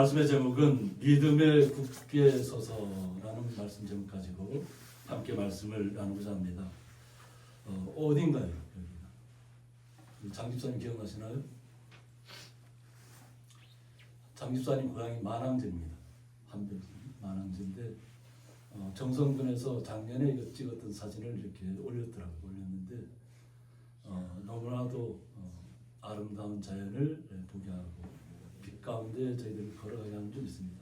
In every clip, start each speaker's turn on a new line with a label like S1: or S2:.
S1: 말씀의 제목은 믿음의 굳게 서서라는 말씀 제목 가지고 함께 말씀을 나누고자 합니다. 어딘가요? 여기가 장 집사님 기억나시나요? 장 집사님 고향이 만항제입니다. 한별 만항제인데 정성군에서 작년에 이거 찍었던 사진을 이렇게 올렸는데 너무나도 아름다운 자연을 보게 하고 빛 가운데 저희들이 걸어가게 하는 좀 있습니다.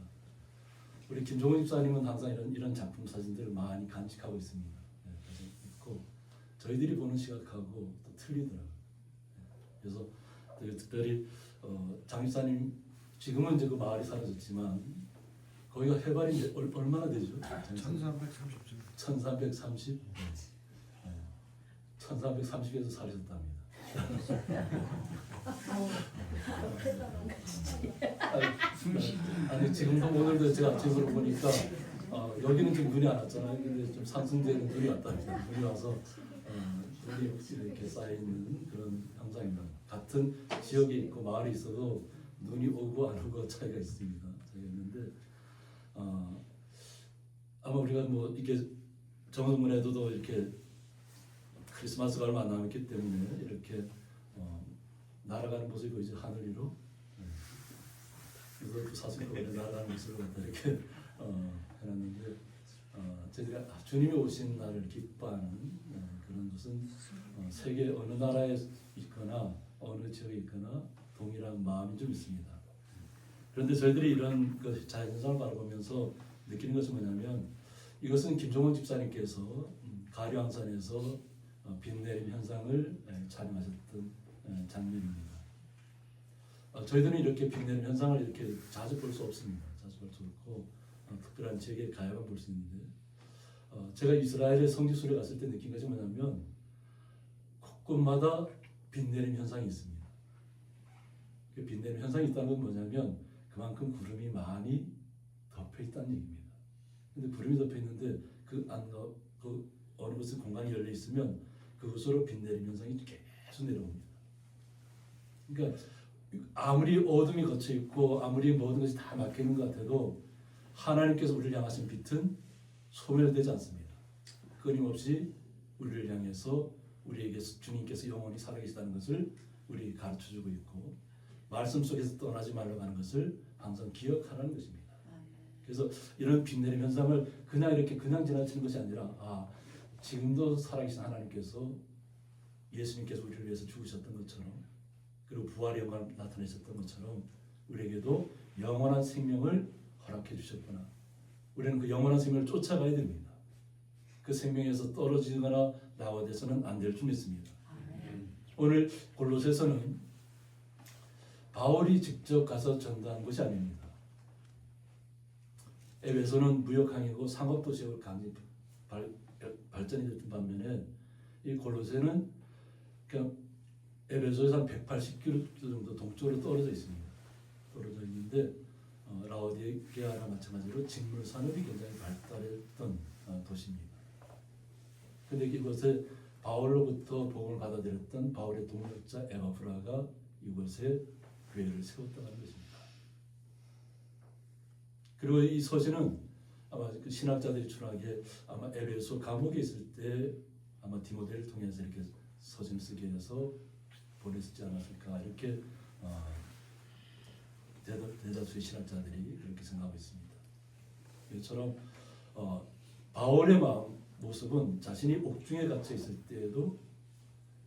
S1: 우리 김종훈 집사님은 항상 이런 작품 사진들을 많이 간직하고 있습니다. 있고 저희들이 보는 시각하고 또 틀리더라고요. 그래서 특별히 장 집사님 지금은 이제 그 마을이 사라졌지만 거기가 해발이 이제 얼마나 되죠?
S2: 1330.
S1: 1330? 1330에서 사라졌답니다. 아니 지금도 오늘도 제가 아침으로 보니까 여기는 좀 눈이 안 왔잖아요. 근데 좀 상승되는 눈이 왔답니다. 눈이 와서 눈이 이렇게 쌓여 있는 그런 현상입니다. 같은 지역에 있고 마을이 있어도 눈이 오고 안 오고 차이가 있습니다. 있는데 아마 우리가 뭐 이게 정성문에도 이렇게 크리스마스가 얼마 안 남았기 때문에 이렇게 날아가는 모습이 보이죠. 하늘 위로. 그래서 또 사슴이 날아가는 모습을 갖다 이렇게 해놨는데 저희들이 주님이 오신 날을 기뻐하는 그런 것은 세계 어느 나라에 있거나 어느 지역에 있거나 동일한 마음이 좀 있습니다. 그런데 저희들이 이런 그 자연현상을 바라보면서 느끼는 것은 뭐냐면 이것은 김종원 집사님께서 가류항산에서 비 내림 현상을 촬영하셨던 장면입니다. 저희들은 이렇게 비 내림 현상을 이렇게 자주 볼 수 없습니다. 자주 볼 수 없고 특별한 지역에 가야만 볼 수 있는데 제가 이스라엘의 성지순례 갔을 때 느낀 것이 뭐냐면 곳곳마다 비 내림 현상이 있습니다. 그 비 내림 현상이 있다는 건 뭐냐면 그만큼 구름이 많이 덮여 있다는 얘기입니다. 근데 구름이 덮여 있는데 그 어느 곳에 공간이 열려 있으면 그곳으로 비 내림 현상이 계속 내려옵니다. 그러니까 아무리 어둠이 걷혀 있고 아무리 모든 것이 다 막혀 있는 것 같아도 하나님께서 우리를 향하신 빛은 소멸되지 않습니다. 끊임없이 우리를 향해서 우리에게 주님께서 영원히 살아계시다는 것을 우리에게 가르쳐주고 있고 말씀 속에서 떠나지 말라고 하는 것을 항상 기억하라는 것입니다. 그래서 이런 비 내림 현상을 그냥 이렇게 그냥 지나치는 것이 아니라 지금도 살아계신 하나님께서 예수님께서 우리를 위해서 죽으셨던 것처럼 그리고 부활의 영광을 나타내셨던 것처럼 우리에게도 영원한 생명을 허락해 주셨구나. 우리는 그 영원한 생명을 쫓아가야 됩니다. 그 생명에서 떨어지거나 나와돼서는 안 될 줄 믿습니다. 오늘 골로새서는 바울이 직접 가서 전도한 것이 아닙니다. 에베소는 무역항이고 상업도시로 발전이 됐던 반면에 이 골로새는 그냥 에베소에서 한 180km 정도 동쪽으로 떨어져 있습니다. 떨어져 있는데 라오디게아나 마찬가지로 직물 산업이 굉장히 발달했던 도시입니다. 그런데 이곳에 바울로부터 복음을 받아들였던 바울의 동역자 에바프라가 이곳에 교회를 세웠다는 것입니다. 그리고 이 서신은 아마 그 신학자들이 추론하기에 아마 에베소 감옥에 있을 때 아마 디모데를 통해서 이렇게 서신을 쓰게 해서 보냈지 않았을까 이렇게 대다수의 신학자들이 그렇게 생각하고 있습니다. 이처럼 바울의 모습은 자신이 옥중에 갇혀 있을 때에도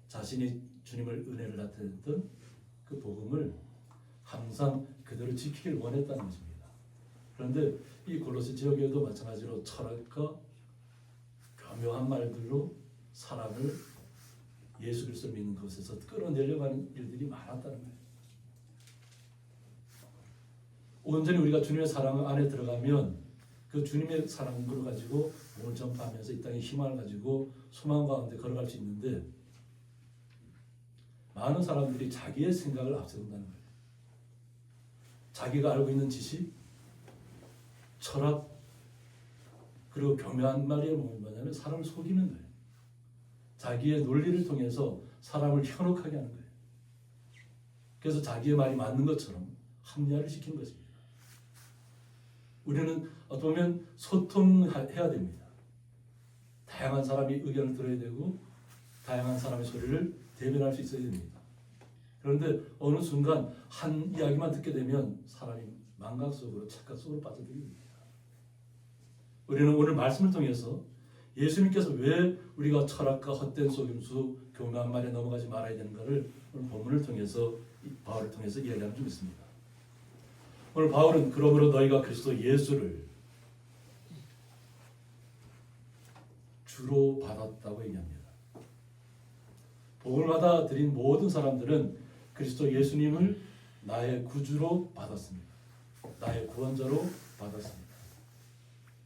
S1: 자신이 주님을 은혜를 나타냈던 그 복음을 항상 그대로 지키길 원했다는 것입니다. 그런데 이 골로새 지역에도 마찬가지로 철학과 교묘한 말들로 사람을 예수 그리스도를 믿는 것에서 끌어내려고 하는 일들이 많았다는 거예요. 온전히 우리가 주님의 사랑 안에 들어가면 그 주님의 사랑을 가지고 복음을 전파하면서 이 땅에 희망을 가지고 소망 가운데 걸어갈 수 있는데 많은 사람들이 자기의 생각을 앞세운다는 거예요. 자기가 알고 있는 지식, 철학, 그리고 교묘한 말이 뭐냐면 사람을 속이는 거예요. 자기의 논리를 통해서 사람을 현혹하게 하는 거예요. 그래서 자기의 말이 맞는 것처럼 합리화를 시킨 것입니다. 우리는 어떻게 보면 소통해야 됩니다. 다양한 사람이 의견을 들어야 되고 다양한 사람의 소리를 대변할 수 있어야 됩니다. 그런데 어느 순간 한 이야기만 듣게 되면 사람이 망각 속으로 착각 속으로 빠져들입니다. 우리는 오늘 말씀을 통해서 예수님께서 왜 우리가 철학과 헛된 속임수, 교묘한 말에 넘어가지 말아야 되는가를 오늘 본문을 통해서 바울을 통해서 이야기하는 좀 있습니다. 오늘 바울은 그러므로 너희가 그리스도 예수를 주로 받았다고 얘기합니다. 복음을 받아들인 모든 사람들은 그리스도 예수님을 나의 구주로 받았습니다. 나의 구원자로 받았습니다.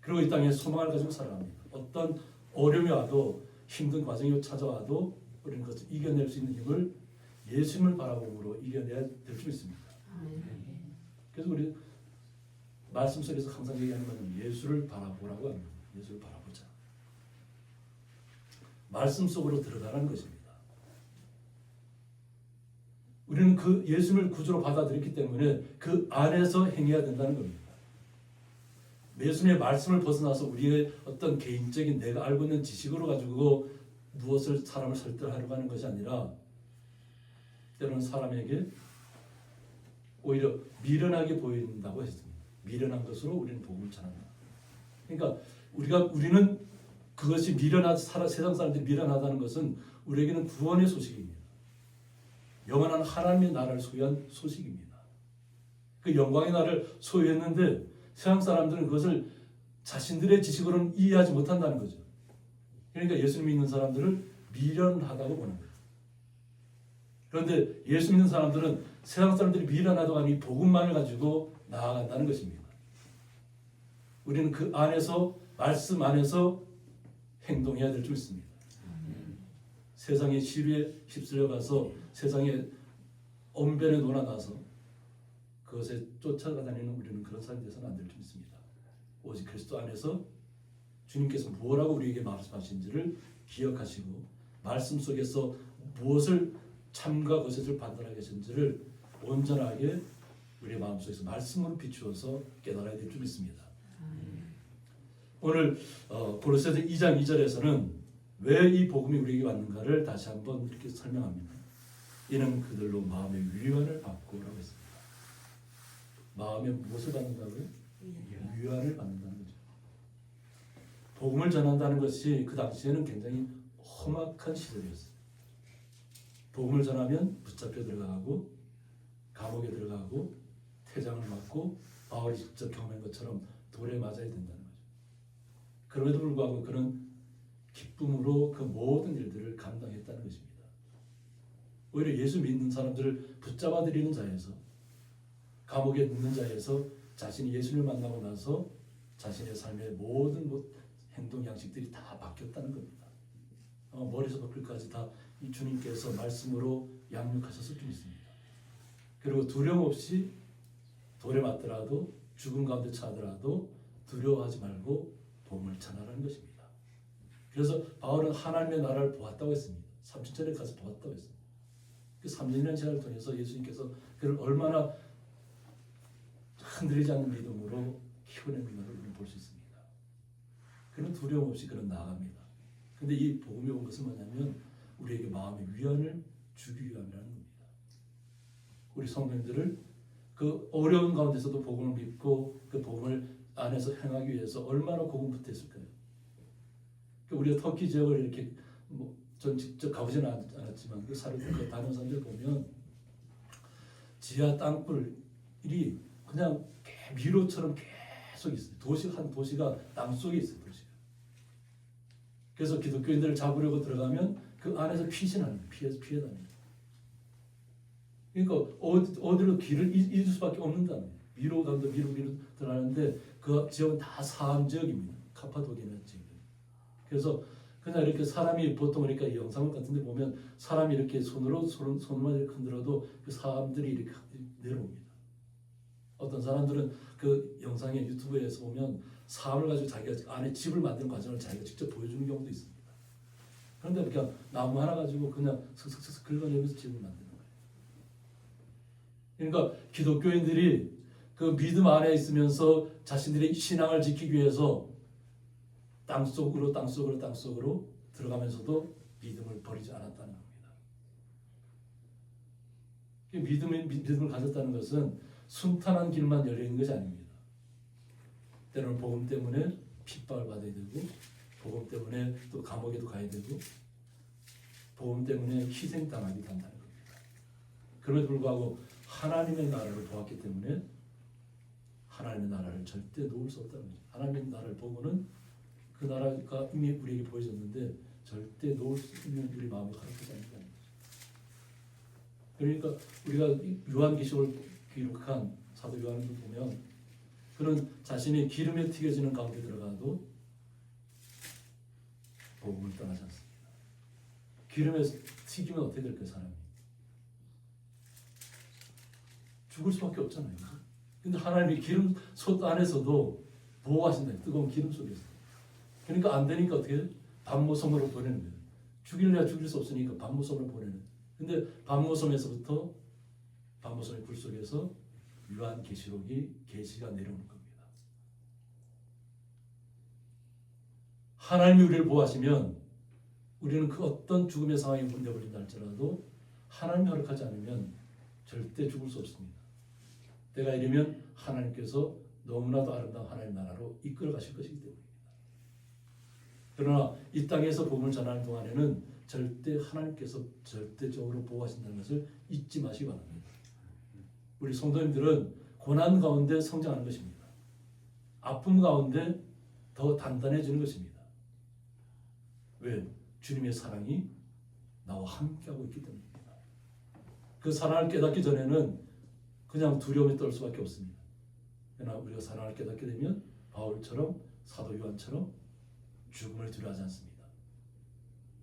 S1: 그리고 이 땅에 소망을 가지고 살아갑니다. 어떤 어려움이 와도 힘든 과정이 찾아와도 우리는 그것을 이겨낼 수 있는 힘을 예수님을 바라봄으로 이겨내야 될 줄 있습니다. 그래서 우리 말씀 속에서 항상 얘기하는 것은 예수를 바라보라고 합니다. 예수를 바라보자. 말씀 속으로 들어가라는 것입니다. 우리는 그 예수님을 구주로 받아들였기 때문에 그 안에서 행해야 된다는 겁니다. 예수님의 말씀을 벗어나서 우리의 어떤 개인적인 내가 알고 있는 지식으로 가지고 무엇을 사람을 설득하려고 하는 것이 아니라 때로는 사람에게 오히려 미련하게 보인다고 했습니다. 미련한 것으로 우리는 복음을 전한다. 그러니까 우리는 그것이 세상 사람들이 미련하다는 것은 우리에게는 구원의 소식입니다. 영원한 하나님의 나라를 소유한 소식입니다. 그 영광의 나라를 소유했는데 세상 사람들은 그것을 자신들의 지식으로는 이해하지 못한다는 거죠. 그러니까 예수 믿는 사람들을 미련하다고 보는 거예요. 그런데 예수 믿는 사람들은 세상 사람들이 미련하다고 하는 이 복음만을 가지고 나아간다는 것입니다. 우리는 그 안에서 말씀 안에서 행동해야 될 줄 있습니다. 세상의 시류에 휩쓸려가서 세상의 언변에 놀아나서 그것에 쫓아다니는 우리는 그런 사람이 되서는 안 될 줄 있습니다. 오직 그리스도 안에서 주님께서 무엇라고 우리에게 말씀하신지를 기억하시고 말씀 속에서 무엇을 참과 거짓을 판단하게 하신지를 온전하게 우리의 마음속에서 말씀으로 비추어서 깨달아야 될 줄 믿습니다. 오늘 고린도서 2장 2절에서는 왜 이 복음이 우리에게 왔는가를 다시 한번 이렇게 설명합니다. 이는 그들로 마음의 위안을 받고라고 했습니다. 마음에 무엇을 받는다고요? 위안을 받는다는 거죠. 복음을 전한다는 것이 그 당시에는 굉장히 험악한 시절이었어요. 복음을 전하면 붙잡혀 들어가고 감옥에 들어가고 퇴장을 받고 바울이 직접 경험한 것처럼 돌에 맞아야 된다는 거죠. 그럼에도 불구하고 그는 기쁨으로 그 모든 일들을 감당했다는 것입니다. 오히려 예수 믿는 사람들을 붙잡아 들이는 자에서 감옥에 눕는 자에서 자신이 예수를 만나고 나서 자신의 삶의 모든 행동 양식들이 다 바뀌었다는 겁니다. 머리에서 발끝까지 다 이 주님께서 말씀으로 양육하셨을 줄 있습니다. 그리고 두려움 없이 돌에 맞더라도 죽음 가운데 처하더라도 두려워하지 말고 복음을 전하라는 것입니다. 그래서 바울은 하나님의 나라를 보았다고 했습니다. 3000년에 가서 보았다고 했습니다. 그 30년 시간을 통해서 예수님께서 그를 얼마나 흔들리지 않는 믿음으로 키워내는 것을 우리는 볼 수 있습니다. 그는 두려움 없이 그는 나아갑니다. 그런데 이 복음이 온 것은 뭐냐면 우리에게 마음의 위안을 주기 위함이라는 겁니다. 우리 성도님들을 그 어려운 가운데서도 복음을 믿고 그 복음을 안에서 행하기 위해서 얼마나 고군분투했을까요? 우리가 터키 지역을 이렇게 전 직접 가보지는 않았지만 그 사례들 다른 사람들 보면 지하 땅굴이 그냥 미로처럼 계속 있어요. 한 도시가 땅 속에 있어요. 도시가. 그래서 기독교인들을 잡으려고 들어가면 그 안에서 피신하는 거예요. 피해 다니는. 그러니까 어디로 길을 잃을 수밖에 없는다. 미로 가운데 미로 들어가는데 그 지역은 다 사암 지역입니다. 카파도키아는 지역. 그래서 그냥 이렇게 사람이 보통 그러니까 이 영상 같은데 보면 사람이 이렇게 손으로만 이렇게 흔들어도 그 사람들이 이렇게 내려옵니다. 어떤 사람들은 그 영상에 유튜브에서 보면 사람을 가지고 자기가 안에 집을 만드는 과정을 자기가 직접 보여주는 경우도 있습니다. 그런데 그냥 나무 하나 가지고 그냥 슥슥슥 긁어내면서 집을 만드는 거예요. 그러니까 기독교인들이 그 믿음 안에 있으면서 자신들의 신앙을 지키기 위해서 땅속으로 들어가면서도 믿음을 버리지 않았다는 겁니다. 믿음을 가졌다는 것은 순탄한 길만 열려있는 것이 아닙니다. 때로는 복음 때문에 핍박을 받아야 되고, 복음 때문에 또 감옥에도 가야 되고, 복음 때문에 희생당하기도 한다는 겁니다. 그럼에도 불구하고 하나님의 나라를 보았기 때문에 하나님의 나라를 절대 놓을 수 없다는 거죠. 하나님의 나라를 보고는 그 나라가 이미 우리에게 보여졌는데 절대 놓을 수 있는 우리 마음이 허락하지 않는다는 거죠. 그러니까 우리가 요한계시록을 기록한 사도 요한을 보면 그는 자신이 기름에 튀겨지는 가운데 들어가도 복음을 떠나지 않습니다. 기름에 튀기면 어떻게 될까요, 사람이? 죽을 수밖에 없잖아요. 근데 하나님이 기름 솥 안에서도 보호하신다. 뜨거운 기름 속에서. 그러니까 안 되니까 어떻게 반모섬으로 보내는 거예요. 죽일래야 죽일 수 없으니까 반모섬으로 보내는. 근데 반모섬에서부터 반모섬의 불 속에서 요한계시록이 계시가 내려오는 겁니다. 하나님이 우리를 보호하시면 우리는 그 어떤 죽음의 상황에 문제 걸린다 할지라도 하나님이 허락하지 않으면 절대 죽을 수 없습니다. 때가 이르면 하나님께서 너무나도 아름다운 하나님 나라로 이끌어 가실 것이기 때문입니다. 그러나 이 땅에서 복음을 전하는 동안에는 절대 하나님께서 절대적으로 보호하신다는 것을 잊지 마시기 바랍니다. 우리 성도님들은 고난 가운데 성장하는 것입니다. 아픔 가운데 더 단단해지는 것입니다. 왜? 주님의 사랑이 나와 함께하고 있기 때문입니다. 그 사랑을 깨닫기 전에는 그냥 두려움에 떨 수밖에 없습니다. 그러나 우리가 사랑을 깨닫게 되면 바울처럼 사도 요한처럼 죽음을 두려워하지 않습니다.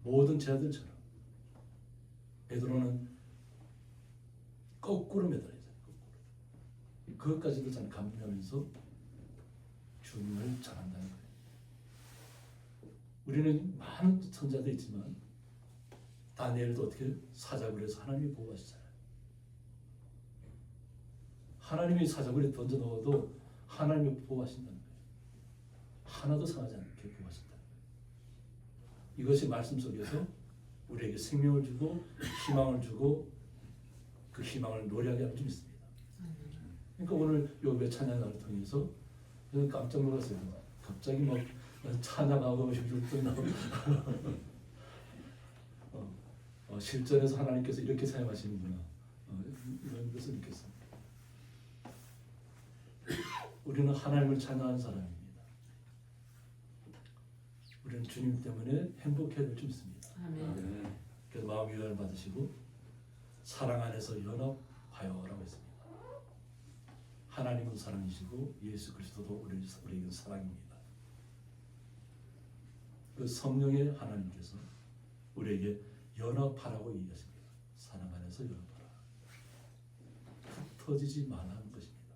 S1: 모든 제자들처럼 베드로는 거꾸로 매달리죠. 그것까지도 잘 감내하면서 주님을 전한다는 거예요. 우리는 많은 선자도 있지만 다니엘도 어떻게 사자굴에서 해서 하나님이 보호하시잖아요. 하나님이 사자굴에 던져 넣어도 하나님이 보호하신다는 거예요. 하나도 상하지 않게 보호하신다는 거예요. 이것이 말씀 속에서 우리에게 생명을 주고 희망을 주고 그 희망을 노래하게 하는 줄 믿습니다. 그러니까 오늘 요배 찬양을 통해서 저는 깜짝 놀랐어요. 갑자기 막 찬양하고 율동 나오고 실전에서 하나님께서 이렇게 사용하시는구나 이런 것을 느꼈습니다. 우리는 하나님을 찬양하는 사람입니다. 우리는 주님 때문에 행복해야 될 줄 믿습니다. 아멘. 그래서 마음 위로를 받으시고 사랑 안에서 연합하여라고 했습니다. 하나님은 사랑이시고 예수 그리스도도 우리에게 사랑입니다. 그 성령의 하나님께서 우리에게 연합하라고 얘기하십니다. 사랑 안에서 연합하라. 흩어지지 말라는 것입니다.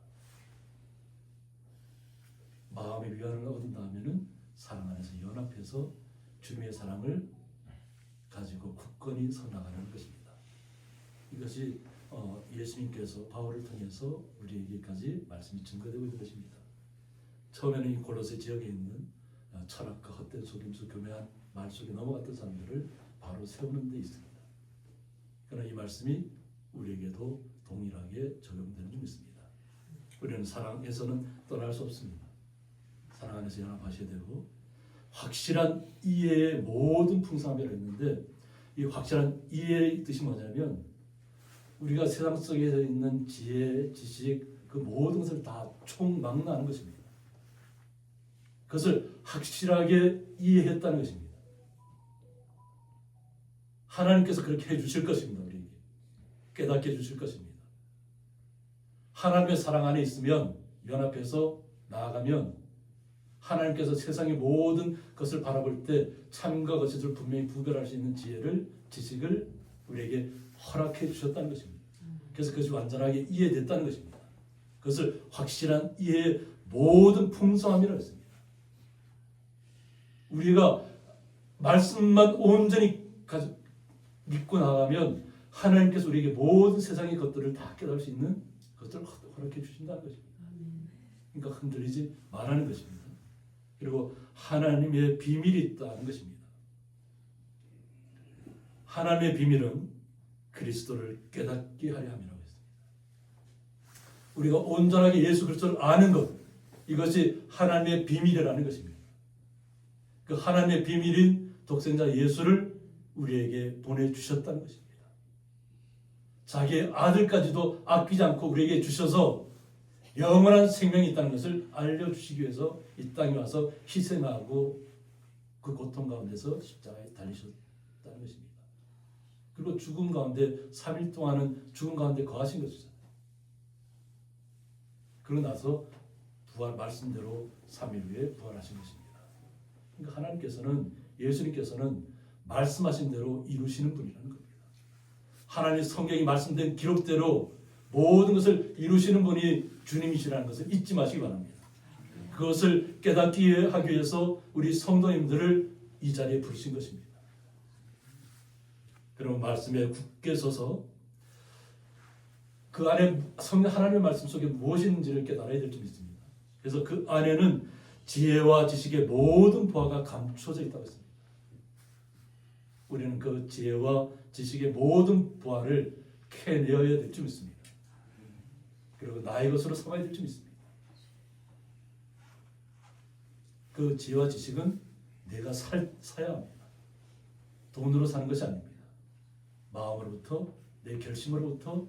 S1: 마음의 위안을 얻은 다음에는 사랑 안에서 연합해서 주님의 사랑을 가지고 굳건히 서나가는 것입니다. 이것이 예수님께서 바울을 통해서 우리에게까지 말씀이 증거되고 있는 것입니다. 처음에는 이 골로새 지역에 있는 철학과 헛된 속임수 교묘한 말 속에 넘어갔던 사람들을 바로 세우는 데 있습니다. 그러나 이 말씀이 우리에게도 동일하게 적용되는 줄 믿습니다. 우리는 사랑에서는 떠날 수 없습니다. 사랑 안에서 연합하셔야 되고 확실한 이해의 모든 풍성함이라 했는데 이 확실한 이해의 뜻이 뭐냐면 우리가 세상 속에 있는 지혜, 지식 그 모든 것을 다 총망라하는 것입니다. 그것을 확실하게 이해했다는 것입니다. 하나님께서 그렇게 해주실 것입니다. 우리에게 깨닫게 해주실 것입니다. 하나님의 사랑 안에 있으면 연합해서 나아가면 하나님께서 세상의 모든 것을 바라볼 때 참과 거짓을 분명히 구별할 수 있는 지혜를 지식을 우리에게 허락해 주셨다는 것입니다. 그래서 그것이 완전하게 이해됐다는 것입니다. 그것을 확실한 이해의 모든 풍성함이라고 했습니다. 우리가 말씀만 온전히 믿고 나가면 하나님께서 우리에게 모든 세상의 것들을 다 깨달을 수 있는 것들을 허락해 주신다는 것입니다. 그러니까 흔들리지 말라는 것입니다. 그리고 하나님의 비밀이 있다는 것입니다. 하나님의 비밀은 그리스도를 깨닫게 하려 함이라고 했습니다. 우리가 온전하게 예수 그리스도를 아는 것, 이것이 하나님의 비밀이라는 것입니다. 그 하나님의 비밀인 독생자 예수를 우리에게 보내주셨다는 것입니다. 자기의 아들까지도 아끼지 않고 우리에게 주셔서 영원한 생명이 있다는 것을 알려주시기 위해서 이 땅에 와서 희생하고 그 고통 가운데서 십자가에 달리셨다는 것입니다. 그리고 죽음 가운데 3일 동안은 죽음 가운데 거하신 것이잖아요. 그러고 나서 부활 말씀대로 3일 후에 부활하신 것입니다. 그러니까 하나님께서는, 예수님께서는 말씀하신 대로 이루시는 분이라는 겁니다. 하나님의 성경이 말씀된 기록대로 모든 것을 이루시는 분이 주님이시라는 것을 잊지 마시기 바랍니다. 그것을 깨닫기 하기 위해서 우리 성도님들을 이 자리에 부르신 것입니다. 그럼 말씀에 굳게 서서 그 안에 성경 하나님의 말씀 속에 무엇이 있는지를 깨달아야 될 점이 있습니다. 그래서 그 안에는 지혜와 지식의 모든 보화가 감춰져 있다고 했습니다. 우리는 그 지혜와 지식의 모든 보화를 캐내어야 될 점이 있습니다. 그리고 나의 것으로 삼아야 될 점이 있습니다. 그 지혜와 지식은 내가 사야 합니다. 돈으로 사는 것이 아닙니다. 마음으로부터, 내 결심으로부터,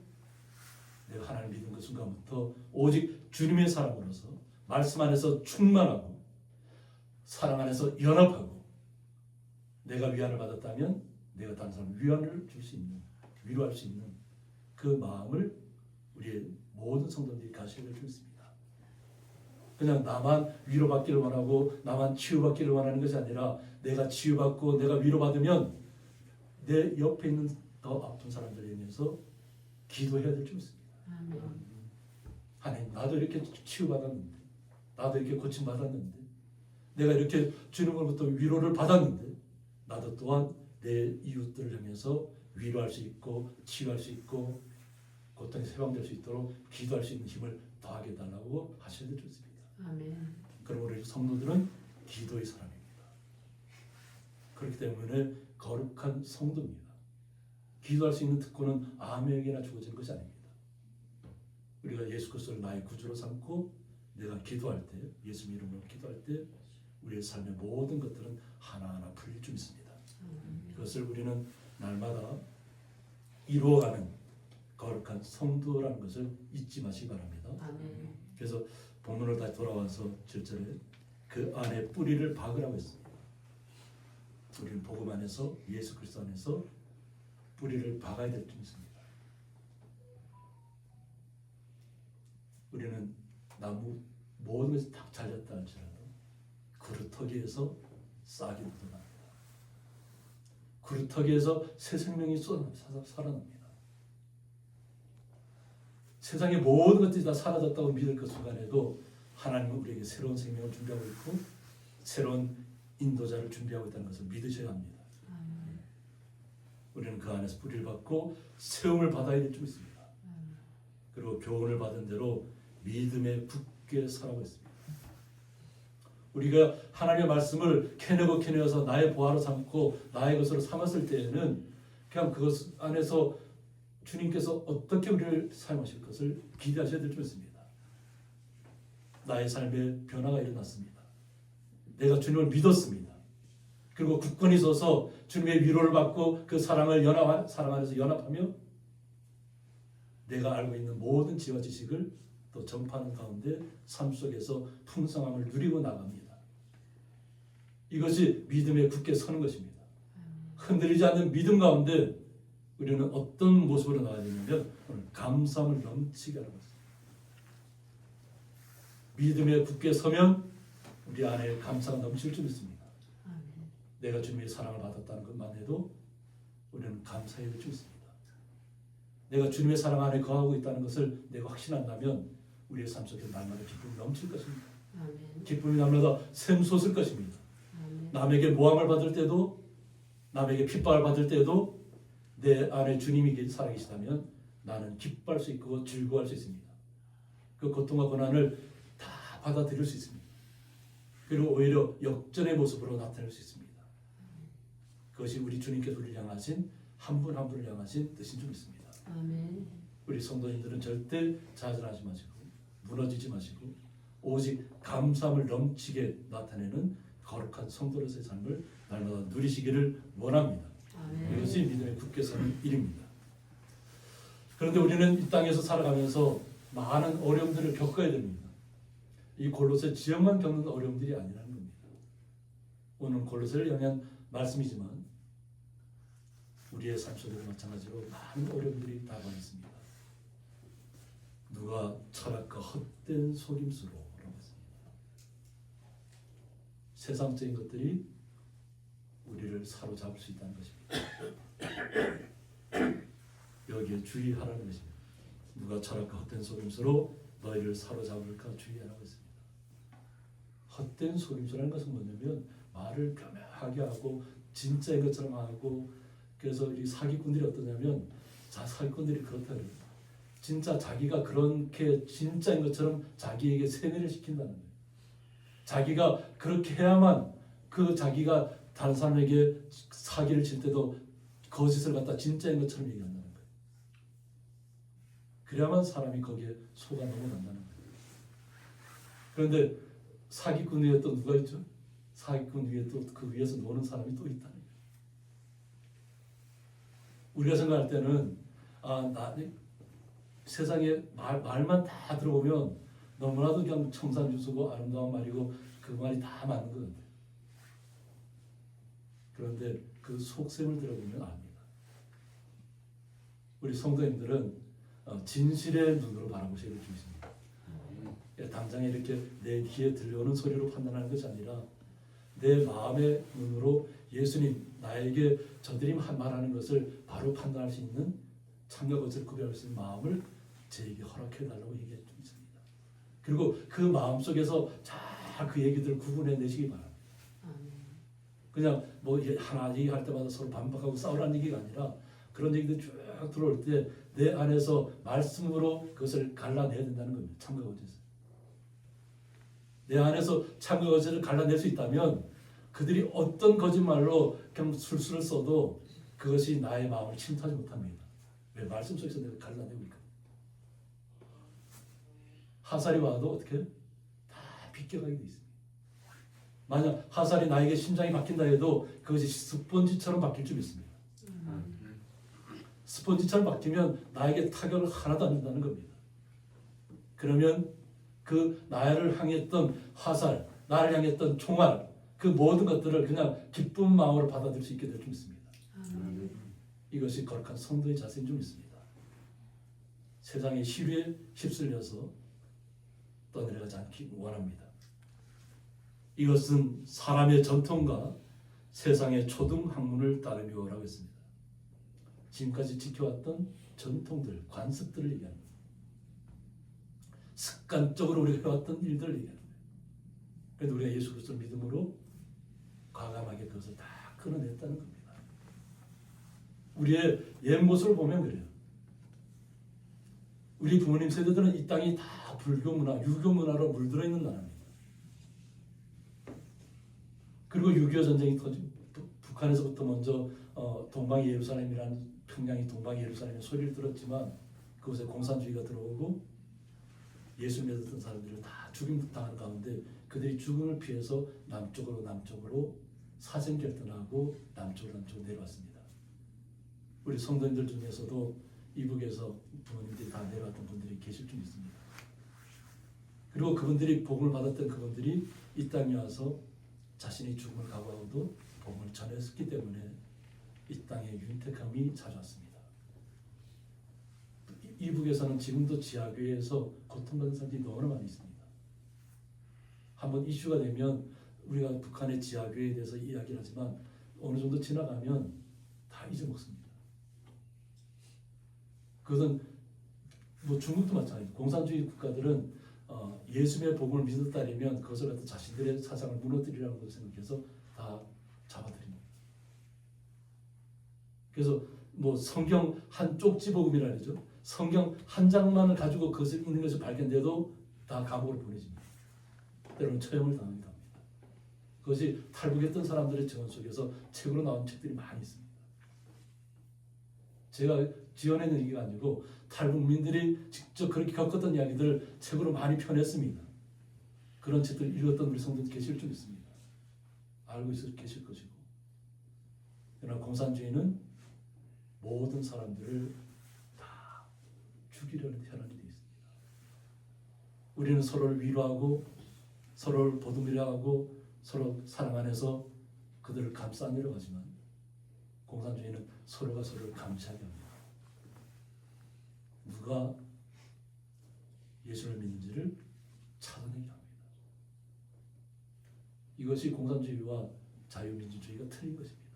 S1: 내가 하나님 믿은 그 순간부터 오직 주님의 사람으로서 말씀 안에서 충만하고 사랑 안에서 연합하고, 내가 위안을 받았다면 내가 다른 사람 위안을 줄 수 있는, 위로할 수 있는 그 마음을 우리의 모든 성도들이 가셔야 될 줄 믿습니다. 그냥 나만 위로받기를 원하고 나만 치유받기를 원하는 것이 아니라, 내가 치유받고 내가 위로받으면 내 옆에 있는 더 아픈 사람들에 대해서 기도해야 될 줄 믿습니다. 하나님, 나도 이렇게 치유받았는데, 나도 이렇게 고침받았는데, 내가 이렇게 주님으로부터 위로를 받았는데, 나도 또한 내 이웃들을 향해서 위로할 수 있고 치유할 수 있고 고통에서 해방될 수 있도록 기도할 수 있는 힘을 더하게 해달라고 하셔야 될 줄 믿습니다.
S2: 아멘.
S1: 그리고 우리 성도들은 기도의 사람입니다. 그렇기 때문에 거룩한 성도입니다. 기도할 수 있는 특권은 아무에게나 주어지는 것이 아닙니다. 우리가 예수 그리스도를 나의 구주로 삼고 내가 기도할 때, 예수님 이름으로 기도할 때 우리의 삶의 모든 것들은 하나하나 풀릴 줄 믿습니다. 그것을 우리는 날마다 이루어가는 거룩한 성도라는 것을 잊지 마시기 바랍니다.
S2: 아멘.
S1: 그래서 본문을 다시 돌아와서 7절에 그 안에 뿌리를 박으라고 했습니다. 우리는 복음 안에서, 예수 그리스도 안에서 뿌리를 박아야 될 줄 믿습니다. 우리는 나무 모든 것이 다 잘렸다 할지라도 그루터기에서 싹이 묻어납니다. 그루터기에서 새 생명이 살아납니다. 세상의 모든 것들이 다 사라졌다고 믿을 그 순간에도 하나님은 우리에게 새로운 생명을 준비하고 있고 새로운 인도자를 준비하고 있다는 것을 믿으셔야 합니다. 우리는 그 안에서 뿌리를 받고 세움을 받아야 될 줄 믿습니다. 그리고 교훈을 받은 대로 믿음에 굳게 살아가고 있습니다. 우리가 하나님의 말씀을 캐내어서 나의 보화로 삼고 나의 것으로 삼았을 때에는 그냥 그것 안에서 주님께서 어떻게 우리를 사용하실 것을 기대하셔야 될 줄 믿습니다. 나의 삶에 변화가 일어났습니다. 내가 주님을 믿었습니다. 그리고 굳건히 서서 주님의 위로를 받고 그 사랑 안에서 연합하며 내가 알고 있는 모든 지혜와 지식을 또 전파하는 가운데 삶 속에서 풍성함을 누리고 나갑니다. 이것이 믿음에 굳게 서는 것입니다. 흔들리지 않는 믿음 가운데 우리는 어떤 모습으로 나가야 되냐면 오늘 감사함을 넘치게 하는 것입니다. 믿음에 굳게 서면 우리 안에 감사가 넘칠 줄 믿습니다. 내가 주님의 사랑을 받았다는 것만 해도 우리는 감사해야 될 줄 믿습니다. 내가 주님의 사랑 안에 거하고 있다는 것을 내가 확신한다면 우리의 삶 속에 날마다 기쁨이 넘칠 것입니다. 기쁨이 날마다 샘솟을 것입니다. 남에게 모함을 받을 때도, 남에게 핍박을 받을 때도 내 안에 주님이 살아계시다면 나는 기뻐할 수 있고 즐거워할 수 있습니다. 그 고통과 고난을 다 다 받아들일 수 있습니다. 그리고 오히려 역전의 모습으로 나타낼 수 있습니다. 그것이 우리 주님께서 우리를 향하신 한 분 한 분을 향하신 뜻인 줄 믿습니다.
S2: 아멘.
S1: 우리 성도님들은 절대 좌절하지 마시고 무너지지 마시고 오직 감사함을 넘치게 나타내는 거룩한 성도로서의 삶을 날마다 누리시기를 원합니다.
S2: 아멘.
S1: 이것이 믿음의 굳게 서는 일입니다. 그런데 우리는 이 땅에서 살아가면서 많은 어려움들을 겪어야 됩니다. 이 골로새 지역만 겪는 어려움들이 아니라는 겁니다. 오늘 골로새를 향한 말씀이지만 우리의 삶 속에도 마찬가지로 많은 어려움들이 다가와 있습니다. 누가 철학과 헛된 속임수로 라고 했습니다. 세상적인 것들이 우리를 사로잡을 수 있다는 것입니다. 여기에 주의하라는 것입니다. 누가 철학과 헛된 속임수로 너희를 사로잡을까 주의하라고 했습니다. 헛된 속임수라는 것은 뭐냐면 말을 교묘하게 하고 진짜인 것처럼 하고, 그래서 이 사기꾼들이 어떠냐면 사기꾼들이 그렇다 그래요. 진짜 자기가 그렇게 진짜인 것처럼 자기에게 세뇌를 시킨다는 거예요. 자기가 그렇게 해야만 그 자기가 다른 사람에게 사기를 칠 때도 거짓을 갖다 진짜인 것처럼 얘기한다는 거예요. 그래야만 사람이 거기에 속아 넘어간다는 거예요. 그런데 사기꾼 위에 또 누가 있죠? 사기꾼 위에 또 그 위에서 노는 사람이 또 있다는 거예요. 우리가 생각할 때는 세상에 말만 다 들어보면 너무나도 그냥 청산유수고 아름다운 말이고 그 말이 다 맞는 것 같아요. 그런데 그 속셈을 들어보면 압니다. 우리 성도님들은 진실의 눈으로 바라보셔야 될 줄 있습니다. 당장에 이렇게 내 귀에 들려오는 소리로 판단하는 것이 아니라 내 마음의 눈으로 예수님 나에게 저들이 말하는 것을 바로 판단할 수 있는 참과 거짓을 구별할 수 있는 마음을 저에게 허락해달라고 얘기해 줍니다. 그리고 그 마음속에서 잘 그 얘기들을 구분해내시기 바랍니다. 그냥 뭐 하나 얘기할 때마다 서로 반박하고 싸우라는 얘기가 아니라 그런 얘기들 쭉 들어올 때 내 안에서 말씀으로 그것을 갈라내야 된다는 겁니다. 참과 거짓을. 내 안에서 참과 거짓을 갈라낼 수 있다면 그들이 어떤 거짓말로 그냥 술수를 써도 그것이 나의 마음을 침투하지 못합니다. 왜? 말씀 속에서 내가 갈라내고 있거든. 화살이 와도 어떻게 다 비껴가게 돼 있습니다. 만약 화살이 나에게 심장이 박힌다 해도 그것이 스펀지처럼 박힐 줄 믿습니다. 스펀지처럼 박히면 나에게 타격을 하나도 안 준다는 겁니다. 그러면 그 나를 향했던 화살, 나를 향했던 총알, 그 모든 것들을 그냥 기쁜 마음으로 받아들일 수 있게 될 줄 믿습니다. 이것이 거룩한 성도의 자세인 줄 믿습니다. 세상의 시류에 휩쓸려서 떠내려가지 않기 원합니다. 이것은 사람의 전통과 세상의 초등 학문을 따르며라고 했습니다. 지금까지 지켜왔던 전통들, 관습들을 얘기하는 거예요. 습관적으로 우리가 해왔던 일들을 얘기하는 거예요. 그래도 우리가 예수 그리스도를 믿음으로 과감하게 그것을 다 끊어냈다는 겁니다. 우리의 옛 모습을 보면 그래요. 우리 부모님 세대들은 이 땅이 다 불교 문화, 유교 문화로 물들어 있는 나라입니다. 그리고 6.25 전쟁이 터지고 북한에서부터 먼저 동방이 예루살렘이라는, 평양이 동방이 예루살렘의 소리를 들었지만 그곳에 공산주의가 들어오고 예수 믿었던 사람들을 다 죽임당하는 가운데 그들이 죽음을 피해서 남쪽으로 사정 결단하고 남쪽으로 내려왔습니다. 우리 성도님들 중에서도 이북에서 부모님들이 다 내려왔던 분들이 계실 줄 믿습니다. 그리고 그분들이 복음을 받았던 그분들이 이 땅에 와서 자신이 죽음을 각오하고도 복음을 전했기 때문에 이 땅에 윤택함이 찾아왔습니다. 이북에서는 지금도 지하교회에서 고통받는 사람들이 너무나 많이 있습니다. 한번 이슈가 되면 우리가 북한의 지하교회에 대해서 이야기를 하지만 어느 정도 지나가면 다 잊어먹습니다. 그것은 뭐 중국도 마찬가지입니다. 공산주의 국가들은 예수님의 복음을 믿었다면 그것을 갖다 자신들의 사상을 무너뜨리라고 생각해서 다 잡아들입니다. 그래서 뭐 성경 한 쪽지 복음이라 그러죠. 성경 한 장만을 가지고 그것을 읽는 것이 발견돼도 다 감옥으로 보내집니다. 때로는 처형을 당하기도 합니다. 그것이 탈북했던 사람들의 증언 속에서 책으로 나온 책들이 많이 있습니다. 제가 지어내는 얘기가 아니고 탈북민들이 직접 그렇게 겪었던 이야기들을 책으로 많이 펴냈습니다. 그런 책들을 읽었던 우리 성도들 계실 줄 믿습니다. 알고 계실 것이고. 그러나 공산주의는 모든 사람들을 다 죽이려는 현안이 되어 있습니다. 우리는 서로를 위로하고 서로를 보듬으려고 서로 사랑 안에서 그들을 감싸 안으려고 하지만 공산주의는 서로가 서로를 감시하게 합니다. 누가 예수를 믿는지를 찾아내게 합니다. 이것이 공산주의와 자유민주주의가 틀린 것입니다.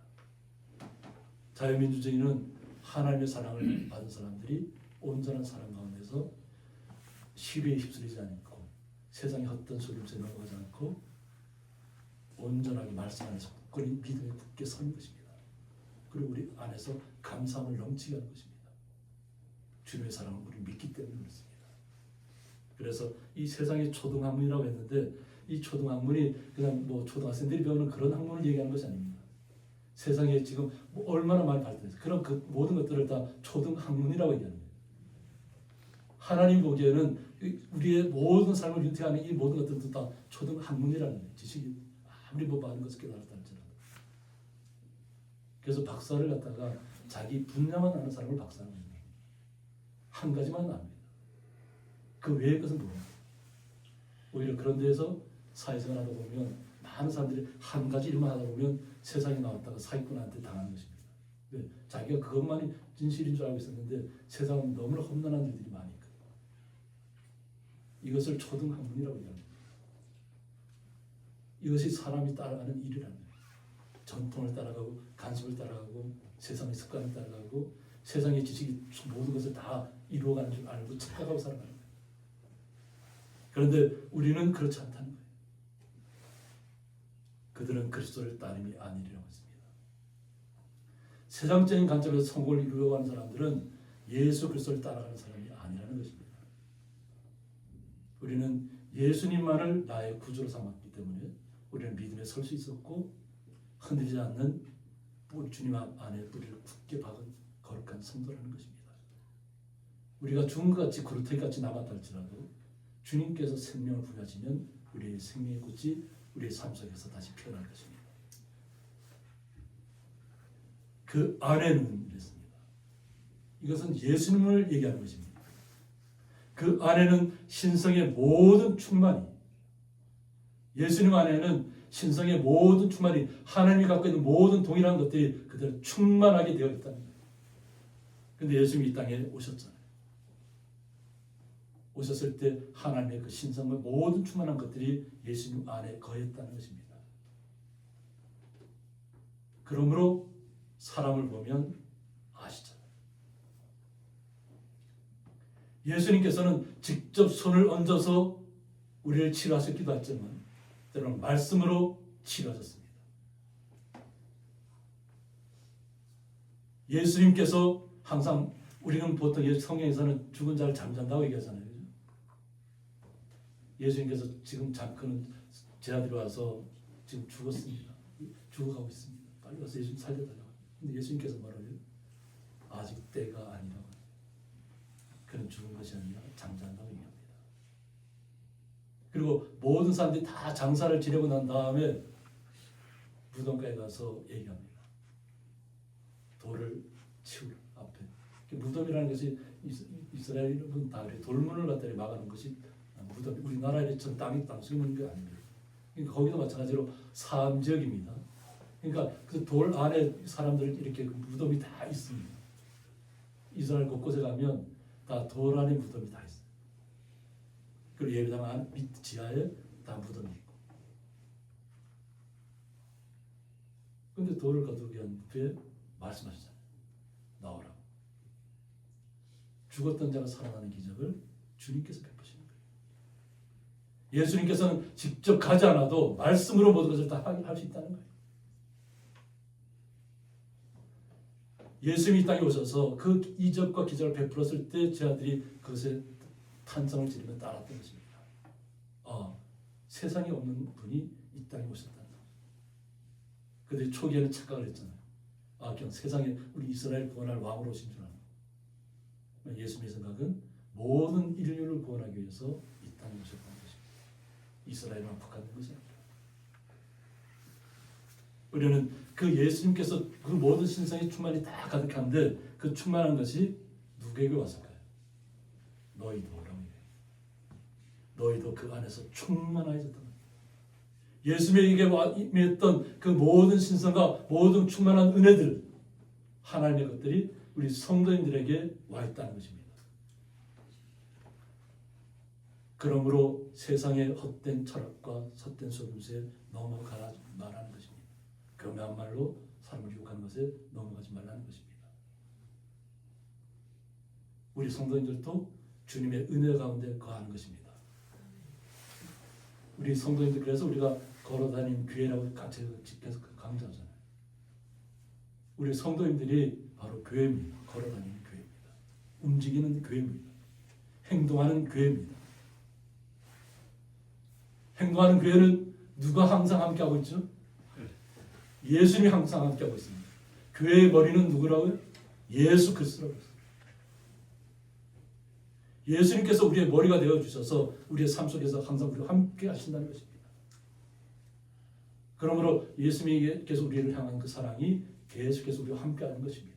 S1: 자유민주주의는 하나님의 사랑을 받은 사람들이 온전한 사랑 가운데서 시류에 휩쓸리지 않고 세상의 헛된 속임수에 넘어가지 않고 온전하게 말씀 안에서 굳건히 믿음에 굳게 서는 것입니다. 그리고 우리 안에서 감사함을 넘치게 하는 것입니다. 주님의 사랑을 우리 믿기 때문에 그렇습니다. 그래서 이 세상의 초등학문이라고 했는데 이 초등학문이 그냥 뭐 초등학생들이 배우는 그런 학문을 얘기하는 것이 아닙니다. 세상에 지금 뭐 얼마나 많이 발달해서 그런 그 모든 것들을 다 초등학문이라고 얘기하는 거예요. 하나님 보기에는 우리의 모든 삶을 윤택하는 이 모든 것들도 다 초등학문이라는 거예요. 지식이 아무리 뭐 많은 것을 깨달았다 할지라도. 그래서 박사를 갖다가 자기 분야만 아는 사람을 박사라고 합니다. 한 가지만 압니다. 그 외의 것은 모릅니다. 오히려 그런 데에서 사회생활 하다 보면 많은 사람들이 한 가지 일만 하다 보면 세상에 나왔다가 사기꾼한테 당하는 것입니다. 네, 자기가 그것만이 진실인 줄 알고 있었는데 세상은 너무나 험난한 일들이 많이 있거든요. 이것을 초등학문이라고 얘기합니다. 이것이 사람이 따라가는 일이라는 거예요. 전통을 따라가고 간섭을 따라가고 세상의 습관을 따라가고 세상의 지식이 모든 것을 다 이루어가는 줄 알고 착각하고 살아가는 거예요. 그런데 우리는 그렇지 않다는 거예요. 그들은 그리스도를 따름이 아니라고 했습니다. 세상적인 관점에서 성공을 이루려고 하는 사람들은 예수 그리스도를 따라가는 사람이 아니라는 것입니다. 우리는 예수님만을 나의 구주로 삼았기 때문에 우리는 믿음에 설 수 있었고 흔들리지 않는 우리 주님 안에 우리를 굳게 박은 거룩한 성도라는 것입니다. 우리가 죽은 것 같이 구르터기같이 남았다 할지라도 주님께서 생명을 부여하시면 우리의 생명의 꽃이 우리의 삶 속에서 다시 피어날 것입니다. 그 안에는 이랬습니다. 이것은 예수님을 얘기하는 것입니다. 그 안에는 신성의 모든 충만이 예수님 안에는 신성의 모든 충만이 하나님이 갖고 있는 모든 동일한 것들이 그대로 충만하게 되어 있다는 거예요. 그런데 예수님이 이 땅에 오셨잖아요. 오셨을 때 하나님의 그 신성의 모든 충만한 것들이 예수님 안에 거했다는 것입니다. 그러므로 사람을 보면 아시잖아요. 예수님께서는 직접 손을 얹어서 우리를 치료하셨기도 했지만 때로는 말씀으로 치료하셨습니다. 예수님께서 항상 우리는 보통 성경에서는 죽은 자를 잠잔다고 얘기하잖아요. 예수님께서 지금 그는 제 아들이 와서 지금 죽었습니다. 죽어가고 있습니다. 빨리 와서 예수님 살려달라고. 근데 예수님께서 뭐라고 해요? 아직 때가 아니라고. 그는 죽은 것이 아니라 잠잔다고 얘기합니다. 그리고 모든 사람들이 다 장사를 지내고 난 다음에 무덤가에 가서 얘기합니다. 돌을 치우라 앞에. 무덤이라는 것이 이스라엘은 다 그래. 돌문을 갖다 막아놓은 것이 무덤. 우리나라에처럼 땅속에 있는 게 아닙니다. 그러니까 거기도 마찬가지로 사암지역입니다. 그러니까 그 돌 안에 사람들 이렇게 무덤이 다 있습니다. 이스라엘 곳곳에 가면 다 돌 안에 무덤이 다 있어요. 그리고 예배당 안 밑 지하에 다 무덤이 있고. 근데 돌을 거두기 한 후에 말씀하시잖아요. 나오라고. 죽었던 자가 살아나는 기적을 주님께서 베푸시는 거예요. 예수님께서는 직접 가지 않아도 말씀으로 모든 것을 다 할 수 있다는 거예요. 예수님이 이 땅에 오셔서 그 이적과 기적을 베풀었을 때 제 아들이 그것에 탄성을 지르며 따랐던 것입니다. 세상에 없는 분이 이 땅에 오셨다. 그들이 초기에는 착각을 했잖아요. 그냥 세상에 우리 이스라엘 구원할 왕으로 오신 줄 아는. 예수님의 생각은 모든 인류를 구원하기 위해서 이 땅에 오셨다는 것입니다. 이스라엘만 북한된 것이 아니라. 우리는 그 예수님께서 그 모든 신성의 충만이 다 가득한데 그 충만한 것이 누구에게 왔을까요? 너희도. 너희도 그 안에서 충만해졌다. 예수님에게 임했던 그 모든 신성과 모든 충만한 은혜들, 하나님의 것들이 우리 성도인들에게 와 있다는 것입니다. 그러므로 세상의 헛된 철학과 헛된 속임수에 넘어가라 말하는 것입니다. 교묘한 말로 사람을 유혹하는 것에 넘어가지 말라는 것입니다. 우리 성도인들도 주님의 은혜 가운데 거하는 것입니다. 우리 성도인들, 그래서 우리가 걸어다니는 교회라고 같이 계속 강조하잖아요. 우리 성도인들이 바로 교회입니다. 걸어다니는 교회입니다. 움직이는 교회입니다. 행동하는 교회입니다. 행동하는 교회는 누가 항상 함께하고 있죠? 예수님이 항상 함께하고 있습니다. 교회의 머리는 누구라고요? 예수 그리스도라고 했어요. 예수님께서 우리의 머리가 되어주셔서 우리의 삶 속에서 항상 우리와 함께 하신다는 것입니다. 그러므로 예수님께서 우리를 향한 그 사랑이 계속해서 우리와 함께하는 것입니다.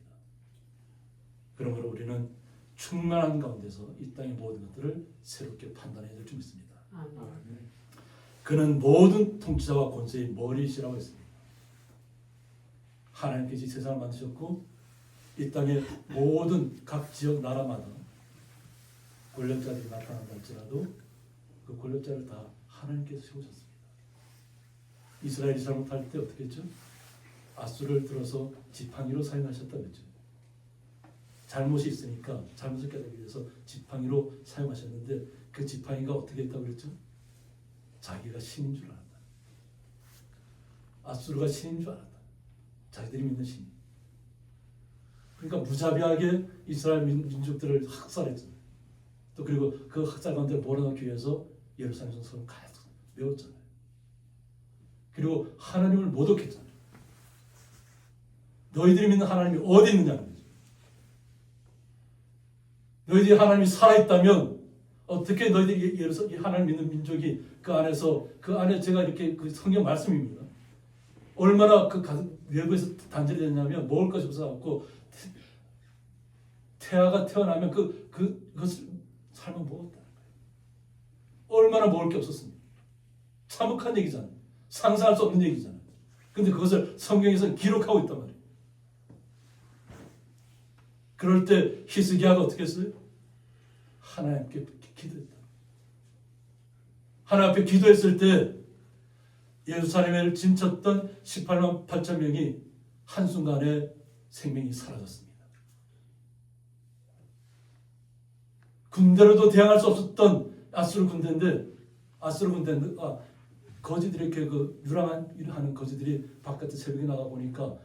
S1: 그러므로 우리는 충만한 가운데서 이 땅의 모든 것들을 새롭게 판단해야 될 줄 믿습니다. 그는 모든 통치자와 권세의 머리시라고 했습니다. 하나님께서 이 세상을 만드셨고 이 땅의 모든 각 지역 나라마다 권력자들이 나타난다 할지라도 그 권력자를 다 하나님께서 세우셨습니다. 이스라엘이 잘못할 때 어떻게 했죠? 앗수를 들어서 지팡이로 사용하셨다고 했죠. 잘못이 있으니까 잘못을 깨닫기 위해서 지팡이로 사용하셨는데 그 지팡이가 어떻게 했다고 그랬죠? 자기가 신인 줄 알았다. 앗수르가 신인 줄 알았다. 자기들이 믿는 신. 그러니까 무자비하게 이스라엘 민족들을 학살했잖아요. 또 그리고 그 학살 가운데 몰아넣기 위해서 예루살렘 성서를 계속 외웠잖아요. 그리고 하나님을 모독했잖아요. 너희들이 믿는 하나님이 어디 있느냐는 거죠. 너희들이 하나님이 살아있다면 어떻게 너희들이 하나님 믿는 민족이 그 안에 제가 이렇게 그 성경 말씀입니다. 얼마나 그 외부에서 단절이 됐냐면 먹을 것이 없어갖고 태아가 태어나면 그것을 삶아 먹었다는 거예요. 얼마나 먹을 게 없었습니까? 참혹한 얘기잖아요. 상상할 수 없는 얘기잖아요. 근데 그것을 성경에서 기록하고 있단 말이에요. 그럴 때 히스기야가 어떻게 했어요? 하나님께 기도했다. 하나님 앞에 기도했을 때 예루살렘을 짐쳤던 18만 8천 명이 한순간에 생명이 사라졌습니다. 군대로도 대항할 수 없었던 아수르 군대인데 거지들이 이렇게 유랑한 일을 하는 거지들이 바깥에 새벽에 나가 보니까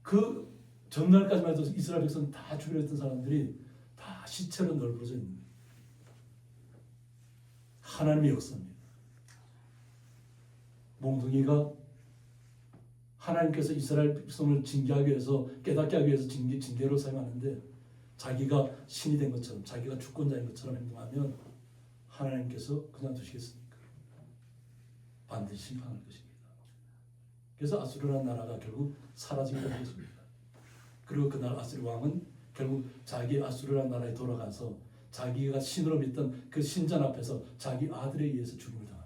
S1: 그 전날까지만 해도 이스라엘 백성 다 죽여냈던 사람들이 다 시체로 널브러져 있는 거예요. 하나님의 역사입니다. 몽둥이가 하나님께서 이스라엘 백성을 징계하기 위해서 깨닫게 하기 위해서 징계로 사용하는데 자기가 신이 된 것처럼 자기가 주권자인 것처럼 행동하면 하나님께서 그냥 두시겠습니까? 반드시 심판할 것입니다. 그래서 아수르라는 나라가 결국 사라지게 되었습니다. 그리고 그날 아수르 왕은 결국 자기 아수르라는 나라에 돌아가서 자기가 신으로 믿던 그 신전 앞에서 자기 아들에 의해서 죽임을 당합니다.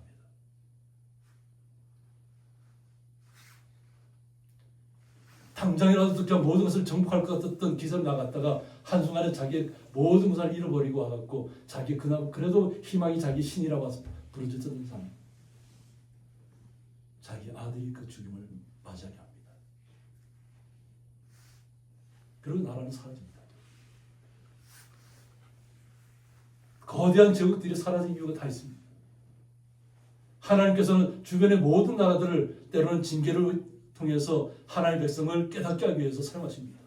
S1: 당장이라도 그냥 모든 것을 정복할 것 같았던 기세로 나갔다가 한순간에 자기의 모든 것을 잃어버리고 와갖고 자기 그래도 희망이 자기 신이라고 부르짖던 사람, 자기 아들이 그 죽임을 맞이하게 합니다. 그리고 나라는 사라집니다. 거대한 제국들이 사라진 이유가 다 있습니다. 하나님께서는 주변의 모든 나라들을 때로는 징계를 통해서 하나님의 백성을 깨닫게 하기 위해서 사용하십니다.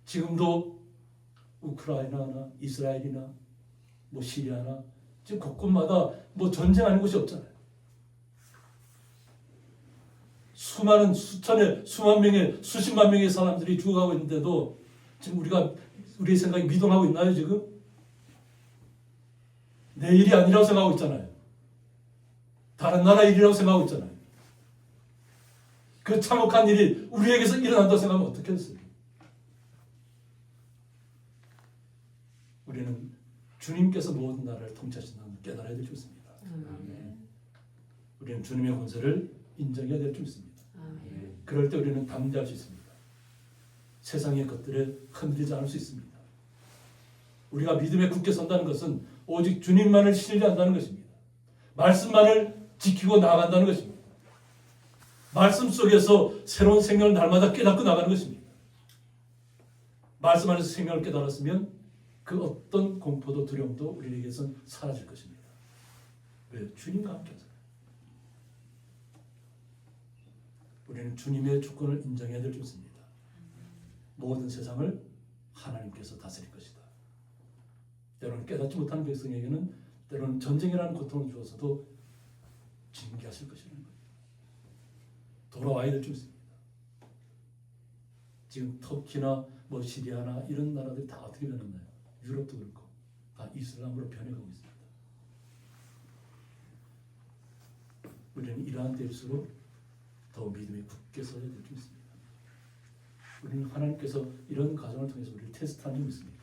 S1: 지금도 우크라이나나 이스라엘이나 시리아나 지금 곳곳마다 전쟁하는 곳이 없잖아요. 수많은 수천의 수만 명의 수십만 명의 사람들이 죽어가고 있는데도 지금 우리의 생각이 미동하고 있나요 지금? 내 일이 아니라고 생각하고 있잖아요. 다른 나라 일이라고 생각하고 있잖아요. 그 참혹한 일이 우리에게서 일어난다고 생각하면 어떻게 했어요? 우리는 주님께서 모든 나라를 통치하신다는 걸 깨달아야 될 줄 있습니다. 우리는 주님의 권세를 인정해야 될 줄 있습니다. 그럴 때 우리는 담대할 수 있습니다. 세상의 것들에 흔들리지 않을 수 있습니다. 우리가 믿음에 굳게 선다는 것은 오직 주님만을 신뢰한다는 것입니다. 말씀만을 지키고 나아간다는 것입니다. 말씀 속에서 새로운 생명을 날마다 깨닫고 나가는 것입니다. 말씀 안에서 생명을 깨달았으면 그 어떤 공포도 두려움도 우리에게선 사라질 것입니다. 왜? 주님과 함께 하잖아요. 우리는 주님의 주권을 인정해야 될 줄 있습니다. 모든 세상을 하나님께서 다스릴 것이다. 때로는 깨닫지 못하는 백성에게는 때로는 전쟁이라는 고통을 주어서도 징계하실 것이라는 거예요. 돌아와야 될 줄 있습니다. 지금 터키나 시리아나 이런 나라들이 다 어떻게 변했나요? 유럽도 그렇고 다 이슬람으로 변해가고 있습니다. 우리는 이러한 때일수록 더 믿음에 굳게 서야 될 줄 있습니다. 우리는 하나님께서 이런 과정을 통해서 우리를 테스트하는 줄 믿습니다.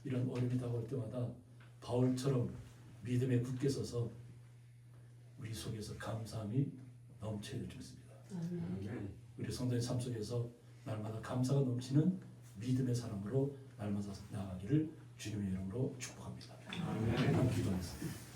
S1: 이런 어려움이 다가올 때마다 바울처럼 믿음에 굳게 서서 우리 속에서 감사함이 넘쳐야 될 줄 믿습니다. 우리 성도의 삶 속에서 날마다 감사가 넘치는 믿음의 사람으로 날마다 나아가기를 주님의 이름으로 축복합니다. 기도하겠습니다.